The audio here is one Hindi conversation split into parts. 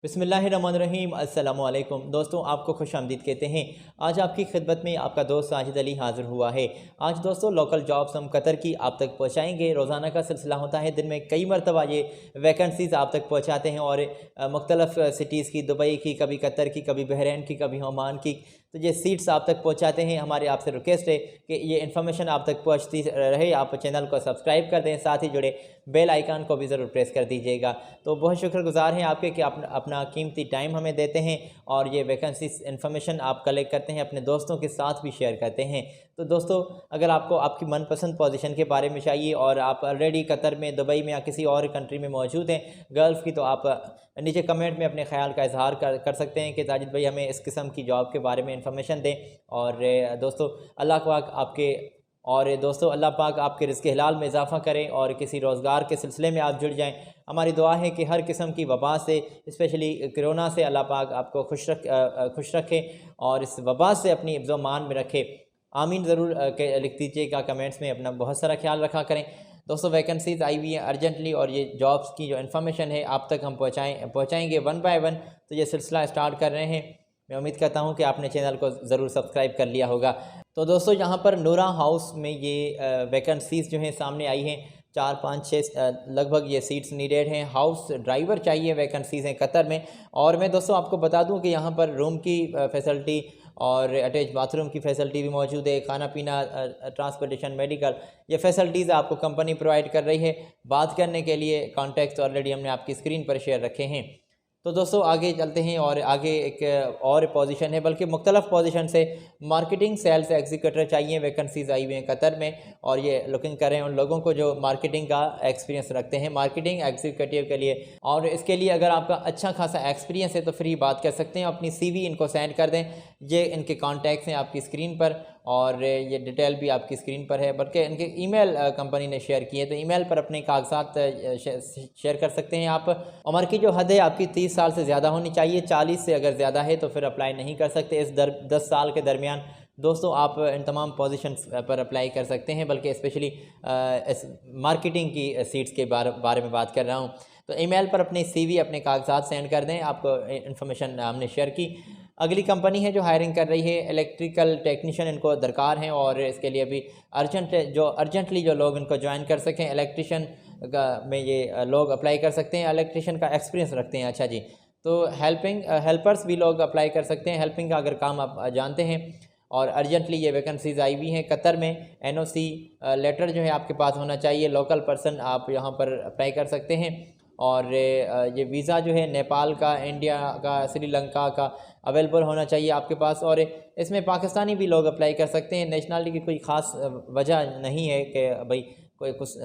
बिस्मिल्लाहिर्रहमानिर्रहीम अस्सलामु अलैकुम दोस्तों, आपको खुश आमदीद कहते हैं। आज आपकी खिदमत में आपका दोस्त साजिद अली हाज़िर हुआ है। आज दोस्तों लोकल जॉब्स हम कतर की आप तक पहुंचाएंगे। रोज़ाना का सिलसिला होता है, दिन में कई मरतबा ये वैकेंसीज़ आप तक पहुंचाते हैं और मुख्तलिफ़ सिटीज़ की, दुबई की, कभी कतर की, कभी बहरीन की, कभी ओमान की, तो ये सीट्स आप तक पहुंचाते हैं। हमारे आपसे रिक्वेस्ट है कि ये इन्फॉर्मेशन आप तक पहुंचती रहे। आप चैनल को सब्सक्राइब कर दें, साथ ही जुड़े बेल आइकन को भी ज़रूर प्रेस कर दीजिएगा। तो बहुत शुक्रगुजार हैं आपके कि आप अपना कीमती टाइम हमें देते हैं और ये वैकेंसी इन्फॉर्मेशन आप कलेक्ट करते हैं, अपने दोस्तों के साथ भी शेयर करते हैं। तो दोस्तों, अगर आपको आपकी मनपसंद पोजीशन के बारे में चाहिए और आप ऑलरेडी कतर में, दुबई में या किसी और कंट्री में मौजूद हैं गल्फ़ की, तो आप नीचे कमेंट में अपने ख्याल का इजहार कर सकते हैं कि साजिद भाई हमें इस किस्म की जॉब के बारे में इंफॉर्मेशन दें। और दोस्तों अल्लाह पाक आपके अल्लाह पाक आपके रिज़्क़ हलाल में इजाफ़ा करें और किसी रोज़गार के सिलसिले में आप जुड़ जाएं। हमारी दुआ है कि हर किस्म की वबा से, स्पेशली कोरोना से, अल्लाह पाक आपको खुश रखे और इस वबा से अपनी हिफ्ज़ व मान में रखे। आमीन ज़रूर लिख दीजिएगा कमेंट्स में। अपना बहुत सारा ख्याल रखा करें। दोस्तों, वैकेंसीज़ आई हुई हैं अर्जेंटली और ये जॉब्स की जो इन्फॉर्मेशन है आप तक हम पहुँचाएँगे वन बाय वन। तो ये सिलसिला स्टार्ट कर रहे हैं। मैं उम्मीद करता हूँ कि आपने चैनल को ज़रूर सब्सक्राइब कर लिया होगा। तो दोस्तों, यहाँ पर नूरा हाउस में ये वैकेंसीज़ जो हैं सामने आई हैं। 4, 5, 6 लगभग ये सीट्स नीडेड हैं। हाउस ड्राइवर चाहिए, वैकेंसीज़ हैं कतर में। और मैं दोस्तों आपको बता दूं कि यहाँ पर रूम की फैसिलिटी और अटैच बाथरूम की फैसिलिटी भी मौजूद है। खाना पीना, ट्रांसपोर्टेशन, मेडिकल, ये फैसिलिटीज़ आपको कंपनी प्रोवाइड कर रही है। बात करने के लिए कॉन्टैक्ट्स ऑलरेडी हमने आपकी स्क्रीन पर शेयर रखे हैं। तो दोस्तों आगे चलते हैं और आगे एक और पोजीशन है, बल्कि मुख्तलिफ पोजीशन से मार्केटिंग सेल्स एग्जीक्यूटिव चाहिए। वैकेंसीज आई हुई हैं कतर में और ये लुकिंग कर रहे हैं उन लोगों को जो मार्केटिंग का एक्सपीरियंस रखते हैं, मार्केटिंग एग्जीक्यूटिव के लिए। और इसके लिए अगर आपका अच्छा खासा एक्सपीरियंस है तो फ्री बात कर सकते हैं। अपनी CV इनको सेंड कर दें। ये इनके कॉन्टैक्ट्स हैं आपकी स्क्रीन पर और ये डिटेल भी आपकी स्क्रीन पर है, बल्कि इनके ईमेल कंपनी ने शेयर किए, तो ईमेल पर अपने कागजात शेयर कर सकते हैं आप। उम्र की जो हद है आपकी 30 साल से ज़्यादा होनी चाहिए। 40 से अगर ज़्यादा है तो फिर अप्लाई नहीं कर सकते। इस 10 साल के दरमियान दोस्तों आप इन तमाम पोजीशंस पर अप्लाई कर सकते हैं, बल्कि स्पेशली इस मार्केटिंग की सीट्स के बारे में बात कर रहा हूँ। तो ईमेल पर अपनी CV, अपने कागजात सेंड कर दें। आपको इन्फॉर्मेशन हमने शेयर की। अगली कंपनी है जो हायरिंग कर रही है, इलेक्ट्रिकल टेक्नीशियन इनको दरकार हैं और इसके लिए भी अर्जेंटली जो लोग इनको ज्वाइन कर सकें, इलेक्ट्रिशियन में ये लोग अप्लाई कर सकते हैं। इलेक्ट्रिशियन का एक्सपीरियंस रखते हैं। अच्छा जी, तो हेल्पर्स भी लोग अप्लाई कर सकते हैं। हेल्पिंग का अगर काम आप जानते हैं। और अर्जेंटली ये वैकेंसीज़ आई हुई हैं कतर में। NOC लेटर जो है आपके पास होना चाहिए। लोकल पर्सन आप यहाँ पर अप्लाई कर सकते हैं। और ये वीज़ा जो है नेपाल का, इंडिया का, श्रीलंका का अवेलेबल होना चाहिए आपके पास। और इसमें पाकिस्तानी भी लोग अप्लाई कर सकते हैं। नेशनलिटी की कोई ख़ास वजह नहीं है कि भाई कोई कुछ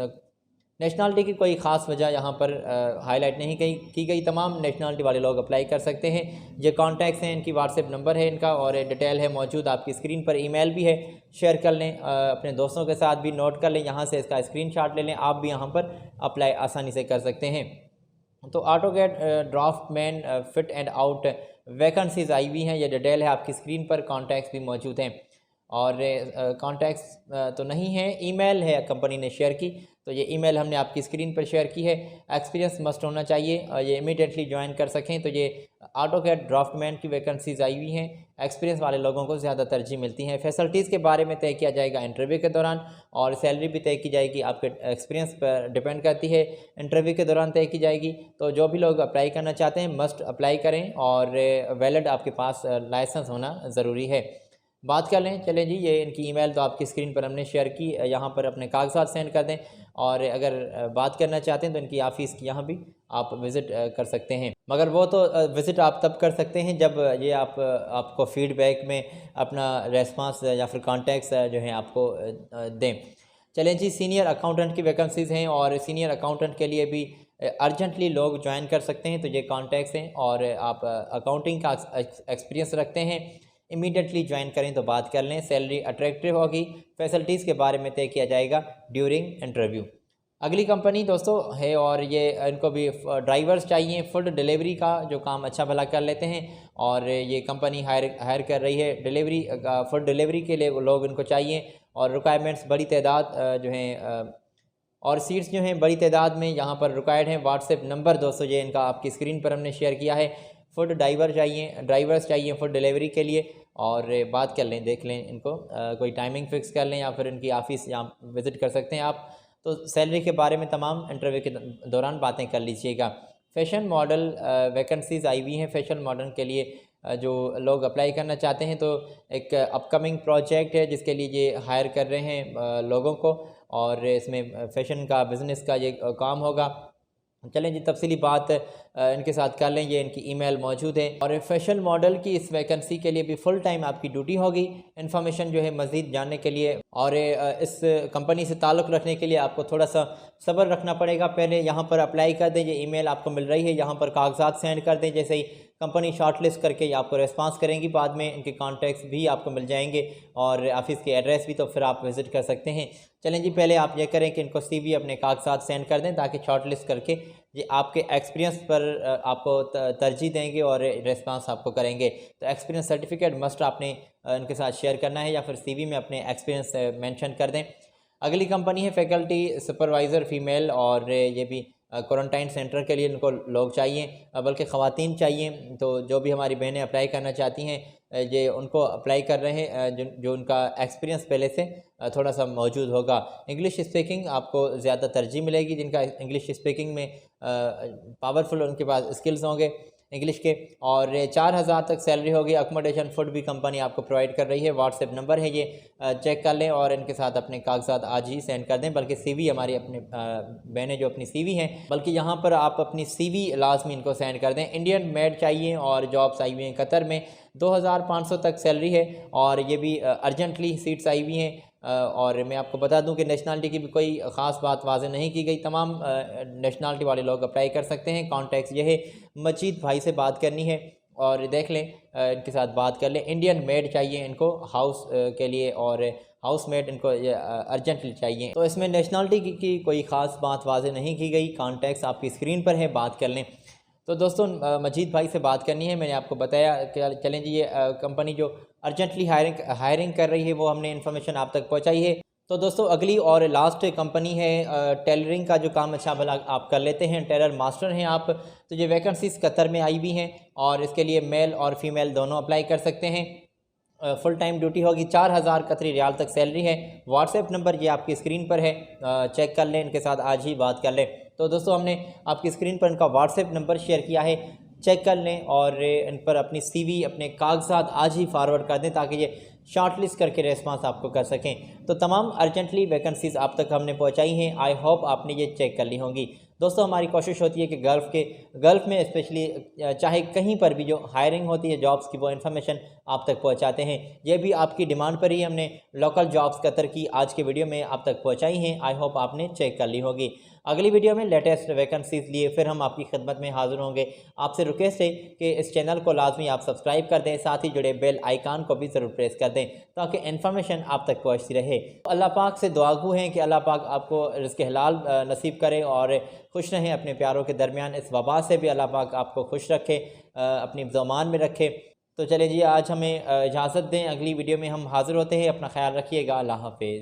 नेशनलिटी की कोई ख़ास वजह यहाँ पर हाईलाइट नहीं की गई। तमाम नेशनलिटी वाले लोग अप्लाई कर सकते हैं। ये कॉन्टैक्ट्स हैं, इनकी व्हाट्सएप नंबर है इनका और डिटेल है मौजूद आपकी स्क्रीन पर। ईमेल भी है, शेयर कर लें। अपने दोस्तों के साथ भी नोट कर लें, यहाँ से इसका स्क्रीनशॉट ले लें। आप भी यहाँ पर अप्लाई आसानी से कर सकते हैं। तो AutoCAD draftsman fit and out vacancies आई हुई हैं। ये डिटेल है आपकी स्क्रीन पर। कॉन्टैक्ट्स भी मौजूद हैं और कॉन्टैक्ट्स तो नहीं है, ईमेल है कंपनी ने शेयर की। तो ये ईमेल हमने आपकी स्क्रीन पर शेयर की है। एक्सपीरियंस मस्ट होना चाहिए और ये इमीडिएटली ज्वाइन कर सकें। तो ये AutoCAD ड्राफ्टमैन की वैकेंसीज आई हुई हैं। एक्सपीरियंस वाले लोगों को ज़्यादा तरजीह मिलती हैं। फैसिलिटीज़ के बारे में तय किया जाएगा इंटरव्यू के दौरान और सैलरी भी तय की जाएगी, आपके एक्सपीरियंस पर डिपेंड करती है। इंटरव्यू के दौरान तय की जाएगी। तो जो भी लोग अप्लाई करना चाहते हैं मस्ट अप्लाई करें और वैलिड आपके पास लाइसेंस होना ज़रूरी है। बात कर लें, चलें जी, ये इनकी ईमेल तो आपकी स्क्रीन पर हमने शेयर की। यहाँ पर अपने कागजात सेंड कर दें और अगर बात करना चाहते हैं तो इनकी ऑफ़िस की यहाँ भी आप विज़िट कर सकते हैं। मगर वो तो विज़िट आप तब कर सकते हैं जब ये आपको फ़ीडबैक में अपना रेस्पॉन्स या फिर कॉन्टैक्ट्स जो हैं आपको दें। चलें जी, सीनियर अकाउंटेंट की वैकेंसीज़ हैं और सीनियर अकाउंटेंट के लिए भी अर्जेंटली लोग ज्वाइन कर सकते हैं। तो ये कॉन्टैक्ट्स हैं और आप अकाउंटिंग का एक्सपीरियंस रखते हैं, इमीडिएटली ज्वाइन करें तो बात कर लें। सैलरी अट्रैक्टिव होगी। फैसिलिटीज़ के बारे में तय किया जाएगा ड्यूरिंग इंटरव्यू। अगली कंपनी दोस्तों है और ये इनको भी ड्राइवर्स चाहिए। फूड डिलीवरी का जो काम अच्छा भला कर लेते हैं और ये कंपनी हायर कर रही है फूड डिलीवरी के लिए लोग इनको चाहिए और रिक्वायरमेंट्स बड़ी तादाद जो हैं और सीट्स जो हैं बड़ी तादाद में यहाँ पर रिक्वायर्ड हैं। व्हाट्सएप नंबर दोस्तों ये इनका आपकी स्क्रीन पर हमने शेयर किया है। फूड ड्राइवर्स चाहिए फूड डिलीवरी के लिए, और बात कर लें, देख लें इनको, कोई टाइमिंग फ़िक्स कर लें या फिर इनकी ऑफ़िस यहाँ विज़िट कर सकते हैं आप। तो सैलरी के बारे में तमाम इंटरव्यू के दौरान बातें कर लीजिएगा। फ़ैशन मॉडल वैकेंसीज़ आई हुई हैं फ़ैशन मॉडल के लिए, जो लोग अप्लाई करना चाहते हैं। तो एक अपकमिंग प्रोजेक्ट है जिसके लिए ये हायर कर रहे हैं लोगों को, और इसमें फ़ैशन का बिज़नेस का ये काम होगा। चलें जी तफसीली बात इनके साथ कर लें। ये इनकी ईमेल मौजूद है, और फ़ैशन मॉडल की इस वैकेंसी के लिए भी फ़ुल टाइम आपकी ड्यूटी होगी। इन्फॉर्मेशन जो है मज़ीद जानने के लिए और इस कंपनी से ताल्लुक़ रखने के लिए आपको थोड़ा सा सब्र रखना पड़ेगा। पहले यहाँ पर अप्लाई कर दें, ये ईमेल आपको मिल रही है, यहाँ पर कागजात सेंड कर दें। जैसे ही कंपनी शॉर्टलिस्ट करके आपको रिस्पांस करेंगी, बाद में इनके कॉन्टैक्ट्स भी आपको मिल जाएंगे और ऑफ़िस के एड्रेस भी, तो फिर आप विज़िट कर सकते हैं। चलें जी, पहले आप ये करें कि इनको CV अपने कागजात सेंड कर दें, ताकि शॉर्टलिस्ट करके ये आपके एक्सपीरियंस पर आपको तरजीह देंगे और रिस्पांस आपको करेंगे। तो एक्सपीरियंस सर्टिफिकेट मस्ट आपने इनके साथ शेयर करना है, या फिर CV में अपने एक्सपीरियंस मेंशन कर दें। अगली कंपनी है फैकल्टी सुपरवाइज़र फ़ीमेल, और ये भी क्वारंटाइन सेंटर के लिए इनको लोग चाहिए, बल्कि ख़वातीन चाहिए। तो जो भी हमारी बहनें अप्लाई करना चाहती हैं, ये उनको अप्लाई कर रहे हैं जो उनका एक्सपीरियंस पहले से थोड़ा सा मौजूद होगा। इंग्लिश स्पीकिंग आपको ज़्यादा तरजीह मिलेगी, जिनका इंग्लिश स्पीकिंग में पावरफुल उनके पास स्किल्स होंगे इंग्लिश के, और 4000 तक सैलरी होगी। अकोमोडेशन फूड भी कंपनी आपको प्रोवाइड कर रही है। व्हाट्सएप नंबर है, ये चेक कर लें और इनके साथ अपने कागजात आज ही सेंड कर दें। बल्कि CV हमारी अपने बहनें जो अपनी CV हैं, बल्कि यहाँ पर आप अपनी CV लाजमी इनको सेंड कर दें। इंडियन मेड चाहिए, और जॉब्स आई हुई हैं कतर में, 2500 तक सैलरी है, और ये भी अर्जेंटली सीट्स आई हुई हैं। और मैं आपको बता दूं कि नेशनलिटी की भी कोई ख़ास बात वाज़ेह नहीं की गई, तमाम नेशनलिटी वाले लोग अप्लाई कर सकते हैं। कॉन्टैक्ट ये है, मजीद भाई से बात करनी है और देख लें, इनके साथ बात कर लें। इंडियन मेड चाहिए इनको हाउस के लिए, और हाउस मेड इनको अर्जेंटली चाहिए। तो इसमें नेशनलिटी की कोई ख़ास बात वाज़ेह नहीं की गई। कॉन्टैक्ट्स आपकी स्क्रीन पर है, बात कर लें। तो दोस्तों मजीद भाई से बात करनी है, मैंने आपको बताया कि चलें जी, ये कंपनी जो अर्जेंटली हायरिंग कर रही है, वो हमने इन्फॉर्मेशन आप तक पहुंचाई है। तो दोस्तों अगली और लास्ट कंपनी है टेलरिंग का जो काम अच्छा भला आप कर लेते हैं, टेलर मास्टर हैं आप, तो ये वैकेंसीज कतर में आई हुई हैं, और इसके लिए मेल और फीमेल दोनों अप्लाई कर सकते हैं। फुल टाइम ड्यूटी होगी, 4000 कतरी रियाल तक सैलरी है। व्हाट्सएप नंबर ये आपकी स्क्रीन पर है, चेक कर लें, इनके साथ आज ही बात कर लें। तो दोस्तों हमने आपकी स्क्रीन पर इनका व्हाट्सएप नंबर शेयर किया है, चेक कर लें और इन पर अपनी CV अपने कागजात आज ही फॉरवर्ड कर दें, ताकि ये शॉर्टलिस्ट करके रेस्पॉन्स आपको कर सकें। तो तमाम अर्जेंटली वैकेंसीज़ आप तक हमने पहुंचाई हैं, आई होप आपने ये चेक कर ली होंगी। दोस्तों हमारी कोशिश होती है कि गल्फ़ में स्पेशली चाहे कहीं पर भी जो हायरिंग होती है जॉब्स की, वो इन्फॉर्मेशन आप तक पहुंचाते हैं। ये भी आपकी डिमांड पर ही हमने लोकल जॉब्स कतर की आज के वीडियो में आप तक पहुंचाई हैं, आई होप आपने चेक कर ली होगी। अगली वीडियो में लेटेस्ट वैकेंसीज़ लिए फिर हम आपकी खिदमत में हाजिर होंगे। आपसे रिक्वेस्ट है कि इस चैनल को लाजमी आप सब्सक्राइब कर दें, साथ ही जुड़े बेल आइकान को भी ज़रूर प्रेस कर दें, ताकि इन्फॉर्मेशन आप तक पहुँचती रहे। अल्लाह पाक से दुआगू हैं कि अल्लाह पाक आपको रिज़्क़ हलाल नसीब करे और खुश रहें अपने प्यारों के दरमियान। इस वबा से भी अल्लाह पाक आपको खुश रखे, अपनी ज़मान में रखे। तो चले जी, आज हमें इजाज़त दें, अगली वीडियो में हम हाज़िर होते हैं। अपना ख्याल रखिएगा, अल्लाह हाफ़िज़।